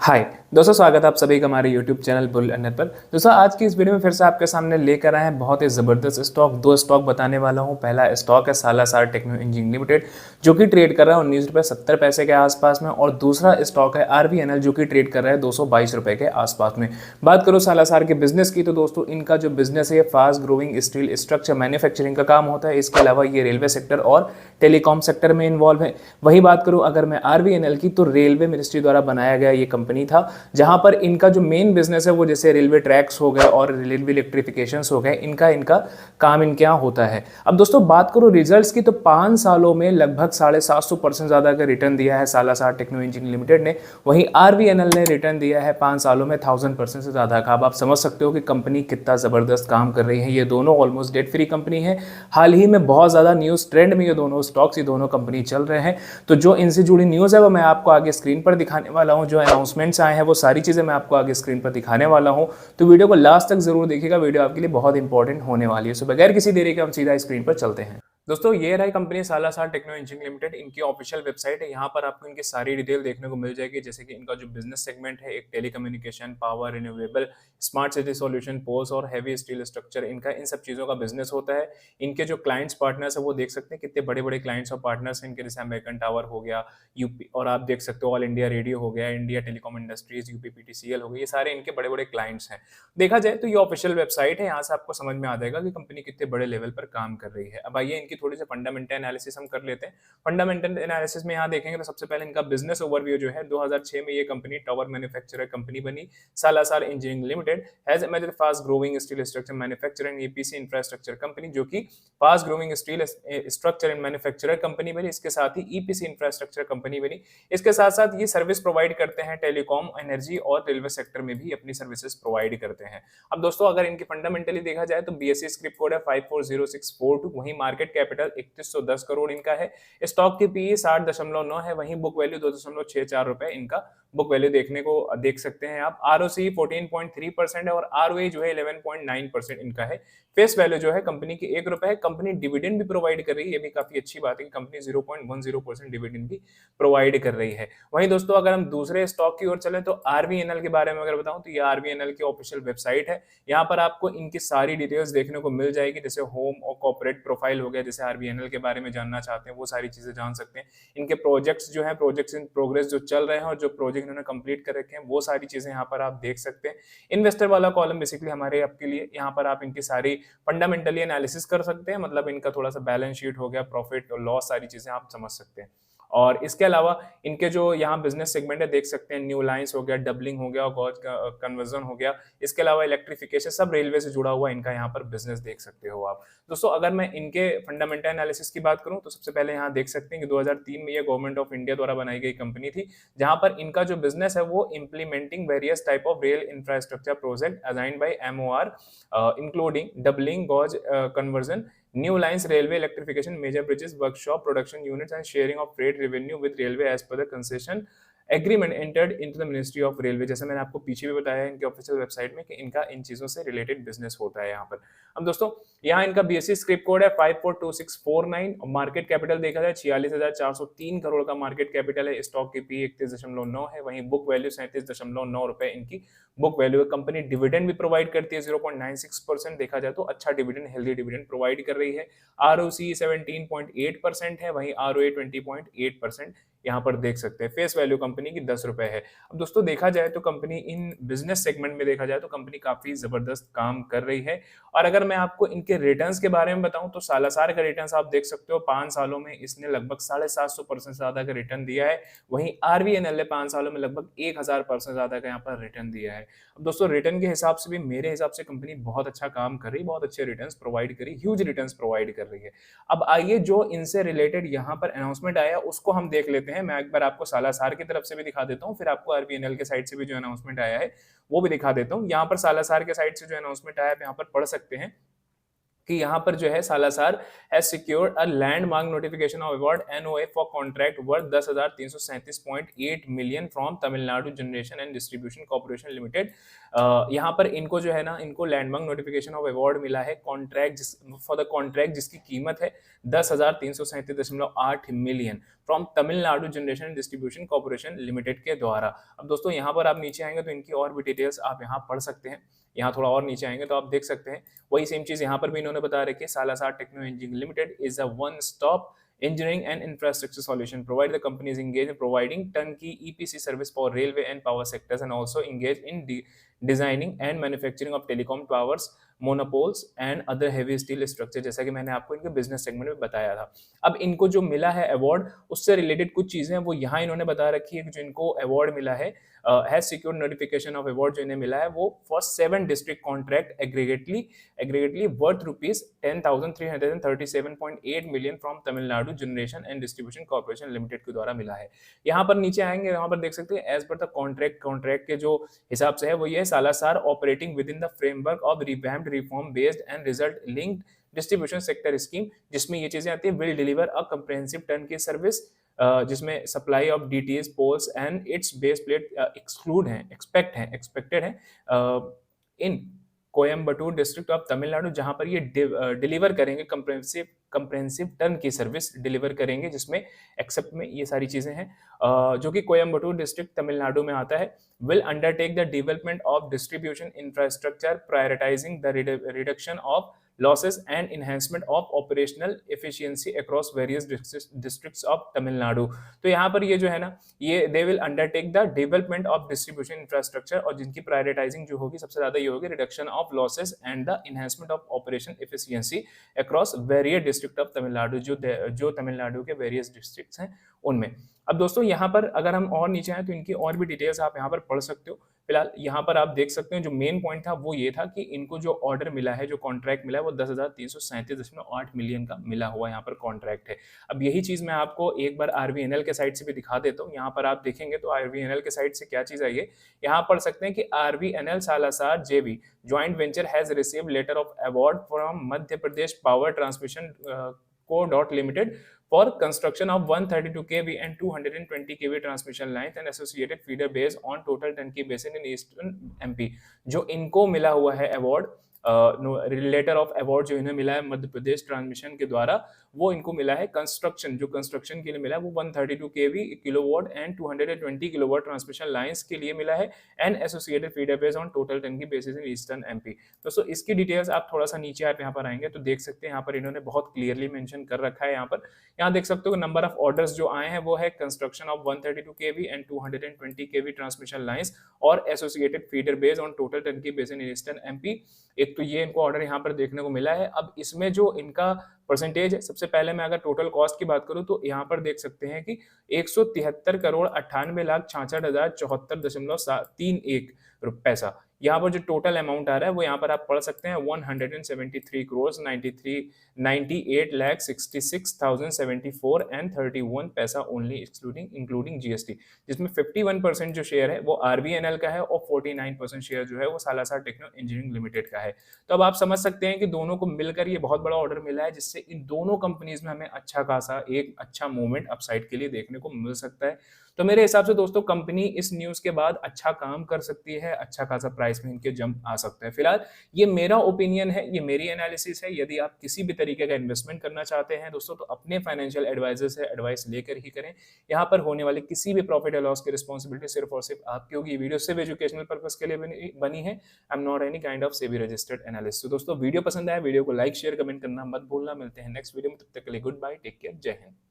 हाय दोस्तों, स्वागत है आप सभी का हमारे YouTube चैनल बुल अर्नर पर। दोस्तों आज की इस वीडियो में फिर से आपके सामने लेकर आए हैं बहुत ही ज़बरदस्त स्टॉक। दो स्टॉक बताने वाला हूं। पहला स्टॉक है सालासर टेक्नो इंजीनियरिंग लिमिटेड जो कि ट्रेड कर रहा है 19 रुपये 70 पैसे के आसपास में, और दूसरा स्टॉक है RVNL जो कि ट्रेड कर रहा है 222 रुपये के आसपास में। बात करो सालासर के बिजनेस की तो दोस्तों इनका जो बिजनेस है fast growing steel structure manufacturing का काम होता है। इसके अलावा ये रेलवे सेक्टर और टेलीकॉम सेक्टर में इन्वॉल्व है। वही बात करूं अगर मैं RVNL की तो रेलवे मिनिस्ट्री द्वारा बनाया गया ये कंपनी था, जहां पर इनका जो मेन बिजनेस है वो जैसे रेलवे ट्रैक्स हो गए और रेलवे इलेक्ट्रिफिकेशंस हो गए, इनका काम इनके यहाँ होता है। अब दोस्तों बात करो रिजल्ट्स की तो 5 सालों में लगभग 750% ज्यादा का रिटर्न दिया है सालासर टेक्नो इंजीनियरिंग लिमिटेड ने। वहीं RVNL ने रिटर्न दिया है 5 सालों में 1000% से ज्यादा का। अब आप समझ सकते हो कि कंपनी कितना जबरदस्त काम कर रही है। ये दोनों ऑलमोस्ट डेट फ्री कंपनी है। हाल ही में बहुत ज्यादा न्यूज ट्रेंड में ये दोनों स्टॉक्स, ये दोनों कंपनी चल रहे हैं। तो जो इनसे जुड़ी न्यूज है वो मैं आपको आगे स्क्रीन पर दिखाने वाला हूं। जो अनाउंसमेंट्स आए हैं वो सारी चीजें मैं आपको आगे स्क्रीन पर दिखाने वाला हूं। तो वीडियो को लास्ट तक जरूर देखिएगा, वीडियो आपके लिए बहुत इंपॉर्टेंट होने वाली है। सो बगैर किसी देरी के हम सीधा स्क्रीन पर चलते हैं। दोस्तों ये रही company Salasar techno engineering limited. इनकी ऑफिशियल वेबसाइट है। यहाँ पर आपको इनकी सारी डिटेल देखने को मिल जाएगी, जैसे कि इनका जो बिजनेस सेगमेंट है, एक telecommunication, power, renewable, smart city solution, post और हैवी स्टील स्ट्रक्चर, इनका इन सब चीज़ों का बिजनेस होता है। इनके जो क्लाइंट्स पार्टनर्स है वो देख सकते हैं कितने बड़े बड़े क्लाइंट्स और पार्टनर्स हैं इनके, जैसे अमेरिकन टावर हो गया, यूपी, और आप देख सकते हो ऑल इंडिया रेडियो हो गया, इंडिया टेलीकॉम इंडस्ट्रीज, UPPTCL हो गई, ये सारे इनके बड़े बड़े क्लाइंट्स हैं। देखा जाए तो ये ऑफिशियल वेबसाइट है, यहाँ से आपको समझ में आ जाएगा कि कंपनी कितने बड़े लेवल पर काम कर रही है। अब आइए इनकी थोड़ी सी फंडामेंटल एनालिसिस हम कर लेते हैं। फंडामेंटल एनालिसिस में यहाँ देखेंगे तो सबसे पहले इनका बिजनेस ओवरव्यू जो है, 2006 में ये कंपनी टावर मैन्युफैक्चरर कंपनी बनी। Salasar engineering limited has a major fast growing steel structure manufacturer and EPC infrastructure company, जो कि fast growing steel structure and manufacturer company बनी। इसके साथ ही EPC इंफ्रास्ट्रक्चर कंपनी बनी। इसके साथ साथ ये सर्विस प्रोवाइड करते हैं टेलीकॉम, एनर्जी और रेलवे सेक्टर में भी अपनी सर्विसेज प्रोवाइड करते हैं। अब दोस्तों अगर इनकी फंडामेंटली देखा जाए तो BSE स्क्रिप्ट कोड है 540642, वहीं मार्केट कैपिटल 3110 करोड़ इनका है। स्टॉक की PE 60.9 है, वहीं बुक वैल्यू 2.64 रुपए इनका बुक वैल्यू देखने को देख सकते हैं आप। ROC 14.3% है और ROA जो है 11.9% इनका है। फेस वैल्यू जो है कंपनी की 1 रुपए है। कंपनी डिविडेंड भी प्रोवाइड कर रही है, ये भी काफी अच्छी बात है कि कंपनी 0.10% डिविडेंड भी प्रोवाइड कर रही है। वहीं दोस्तों अगर हम दूसरे स्टॉक की ओर चले तो RVNL के बारे में अगर बताऊं तो ये RVNL की ऑफिशियल वेबसाइट है। यहाँ पर आपको इनकी सारी डिटेल्स देखने को मिल जाएगी, जैसे होम और कॉर्पोरेट प्रोफाइल हो गया, जैसे RVNL के बारे में जानना चाहते हैं वो सारी चीजें जान सकते हैं। इनके प्रोजेक्ट्स जो है, प्रोजेक्ट्स इन प्रोग्रेस जो चल रहे हैं और जो प्रोजेक्ट इन्होंने कंप्लीट कर रखे हैं वो सारी चीजें यहाँ पर आप देख सकते हैं। इन्वेस्टर वाला कॉलम बेसिकली हमारे आपके लिए, यहाँ पर आप इनकी सारी फंडामेंटली एनालिसिस कर सकते हैं, मतलब इनका थोड़ा सा बैलेंस शीट हो गया, प्रॉफिट और लॉस, सारी चीजें आप समझ सकते हैं। और इसके अलावा इनके जो यहाँ बिजनेस सेगमेंट है देख सकते हैं, न्यू लाइंस हो गया, डबलिंग हो गया, गॉज कन्वर्जन हो गया, इसके अलावा इलेक्ट्रिफिकेशन, सब रेलवे से जुड़ा हुआ इनका यहाँ पर बिजनेस देख सकते हो आप। दोस्तों अगर मैं इनके फंडामेंटल एनालिसिस की बात करूं तो सबसे पहले यहाँ देख सकते हैं कि 2003 में ये गवर्नमेंट ऑफ इंडिया द्वारा बनाई गई कंपनी थी, जहां पर इनका जो बिजनेस है वो implementing various type of rail infrastructure project assigned by MOR, including doubling, gauge conversion, new lines, railway electrification, major bridges, workshop, production units and sharing of freight revenue with railway as per the concession agreement entered into the ministry of railway. जैसे मैंने आपको पीछे भी बताया है इनके official website में कि इनका इन चीजों से रिलेटेड बिजनेस होता है यहाँ पर। अब दोस्तों यहाँ इनका BSE स्क्रिप्ट कोड है 542649 और मार्केट कैपिटल देखा जाए 46,403 करोड़ का मार्केट कैपिटल है। स्टॉक की PE 31.9 है, वहीं बुक वैल्यू 37.9 रुपए इनकी बुक वैल्यू है। कंपनी डिविडेंड भी प्रोवाइड करती है 0.96%, देखा जाए तो अच्छा डिविडेंड, हेल्दी डिविडेंड प्रोवाइड कर रही है। ROC 17.8% है, वहीं ROA 20.8% यहाँ पर देख सकते हैं। फेस वैल्यू कंपनी की 10 रुपए है। अब दोस्तों देखा जाए तो कंपनी इन बिजनेस सेगमेंट में देखा जाए तो कंपनी काफी जबरदस्त काम कर रही है। और अगर मैं आपको इनके रिटर्न्स के बारे में बताऊं तो सालासर का रिटर्न्स आप देख सकते हो, 5 सालों में इसने लगभग 750% से ज्यादा का रिटर्न दिया है। वहीं RVNL ने 5 सालों में लगभग 1000% ज्यादा का यहाँ पर रिटर्न दिया है। अब दोस्तों रिटर्न के हिसाब से भी मेरे हिसाब से कंपनी बहुत अच्छा काम कर रही है, बहुत अच्छे रिटर्न्स प्रोवाइड करी, ह्यूज रिटर्न्स प्रोवाइड कर रही है। अब आइए जो इनसे रिलेटेड यहाँ पर अनाउंसमेंट आया उसको हम देख लेते हैं। मैं एक बार आपको सालासर की तरफ से भी दिखा देता हूँ, फिर आपको RVNL के साइड से भी जो अनाउंसमेंट आया है वो भी दिखा देता हूँ। यहाँ पर सालासर के साइड से जो अनाउंसमेंट आया है यहाँ पर पढ़ सकते हैं कि यहाँ पर जो है Salasar has secured a landmark notification of award NOA for contract worth 10,337.8 million from Tamil Nadu generation and distribution corporation limited. यहाँ पर इनको जो है ना, इनको लैंडमार्क नोटिफिकेशन ऑफ अवार्ड मिला है कॉन्ट्रैक्ट फॉर द कॉन्ट्रैक्ट जिसकी कीमत है 10,337.8 million from Tamil Nadu generation and distribution corporation limited के द्वारा। अब दोस्तों यहाँ पर आप नीचे आएंगे तो इनकी और भी डिटेल्स आप यहाँ पढ़ सकते हैं। यहाँ थोड़ा और नीचे आएंगे तो आप देख सकते हैं वही सेम चीज यहाँ पर भी इन्होंने बता रखी है। Salasar techno engineering limited is a one stop engineering and infrastructure solution provide the companies engaged in providing turnkey EPC service for railway and power sectors and also engaged in designing and manufacturing of telecom towers, monopoles and other heavy steel structure, जैसा कि मैंने आपको इनके business segment में बताया था। अब इनको जो मिला है अवार्ड उससे रिलेटेड कुछ चीजें वो यहाँ इन्होंने बता रखी है कि जो इनको अवार्ड मिला है has secured notification of award जो इन्हें मिला है वो for 7 district contract aggregately worth rupees 10,337.8 million from Tamil Nadu generation and distribution corporation limited के द्वारा मिला है। यहाँ पर नीचे आएंगे, यहाँ पर देख सकते हैं एज पर द कॉन्ट्रैक्ट के जो हिसाब से है वो ये Salasar operating within the framework of revamped reform based and result linked distribution sector scheme, जिसमें ये चीजें आती है will deliver a comprehensive turnkey service जिसमें supply of DTS poles and its base plate expected है in Coimbatore district of Tamil Nadu, जहां पर ये डिलीवर करेंगे comprehensive turnkey service deliver करेंगे, जिसमें एक्सेप्ट में ये सारी चीजें हैं जो कि कोयम्बटूर डिस्ट्रिक्ट तमिलनाडु में आता है। Will undertake the development of distribution infrastructure prioritising the reduction of losses and enhancement of operational efficiency across various districts of Tamil Nadu। तो यहाँ पर ये जो है ना ये they will undertake the development of distribution infrastructure और जिनकी प्रायोरिटाइजिंग जो होगी सबसे ज्यादा ये होगी reduction of losses and the enhancement of operation efficiency across various district of Tamil Nadu, जो तमिलनाडु के various districts हैं उनमें। अब दोस्तों यहाँ पर अगर हम और नीचे आए तो इनकी और भी डिटेल्स आप यहाँ पर पढ़ सकते हो। फिलहाल यहाँ पर आप देख सकते हैं जो मेन पॉइंट था वो ये था कि इनको जो ऑर्डर मिला है, जो कॉन्ट्रैक्ट मिला है वो 10,337.8 मिलियन का मिला हुआ यहाँ पर कॉन्ट्रैक्ट है। अब यही चीज मैं आपको एक बार आरवीएनएल के साइड से भी दिखा देता हूँ। यहाँ पर आप देखेंगे तो आरवीएनएल के साइड से क्या चीज आई है, यहाँ पढ़ सकते हैं कि RVNL Salasar JV joint venture has received letter of award from Madhya Pradesh power transmission Co. Limited for construction of 132 kV and 220 kV transmission lines and associated feeder based on total turnkey basin in eastern MP। जो इनको मिला हुआ है award letter of award जो इन्हें मिला है Madhya Pradesh transmission के द्वारा, वो इनको मिला है कंस्ट्रक्शन, जो कंस्ट्रक्शन के लिए मिला है वो 132 kV kilowatt and 220 kilowatt transmission lines के लिए मिला है and associated feeder base on total turnkey basis in eastern MP. दोस्तों इसकी डिटेल्स आप थोड़ा सा नीचे आप यहाँ पर आएंगे तो देख सकते हैं, यहाँ पर इन्होंने बहुत क्लियरली मेंशन कर रखा है। यहाँ देख सकते हो नंबर ऑफ ऑर्डर्स जो आए हैं वो है construction of 132 kV and 220 kV transmission lines और associated feeder base on total turnkey base in eastern MP. एक तो ये इनको ऑर्डर यहाँ पर देखने को मिला है। अब इसमें जो इनका परसेंटेज है, सबसे पहले मैं अगर टोटल कॉस्ट की बात करूं तो यहाँ पर देख सकते हैं कि 173,98,64,74.31 पैसा यहाँ पर जो टोटल अमाउंट आ रहा है वो यहाँ पर आप पढ़ सकते हैं 173,98,66,074 पैसा ओनली इंक्लूडिंग जीएसटी, जिसमें 51% जो शेयर है वो आरवीएनएल का है और 49% शेयर जो है वो सालासार टेक्नो इंजीनियरिंग लिमिटेड का है। तो अब आप समझ सकते हैं कि दोनों को मिलकर ये बहुत बड़ा ऑर्डर मिला है, जिससे इन दोनों कंपनीज में हमें अच्छा खासा एक अच्छा मूवमेंट अपसाइड के लिए देखने को मिल सकता है। तो मेरे हिसाब से दोस्तों कंपनी इस न्यूज के बाद अच्छा काम कर सकती है, अच्छा खासा प्राइस में इनके जंप आ सकता है। फिलहाल ये मेरा ओपिनियन है, ये मेरी एनालिसिस है। यदि आप किसी भी तरीके का इन्वेस्टमेंट करना चाहते हैं दोस्तों तो अपने फाइनेंशियल एडवाइजर से एडवाइस लेकर ही करें। यहाँ पर होने वाले किसी भी प्रॉफिट या लॉस की रिस्पॉन्सिबिलिटी सिर्फ और सिर्फ आपकी होगी। वीडियो सिर्फ एजुकेशनल पर्पस के लिए बनी है। I am not any kind of SEBI registered analyst. तो दोस्तों वीडियो पसंद आया, वीडियो को लाइक शेयर कमेंट करना मत भूलना। मिलते हैं नेक्स्ट वीडियो में, तब तक के लिए गुड बाय, टेक केयर, जय हिंद।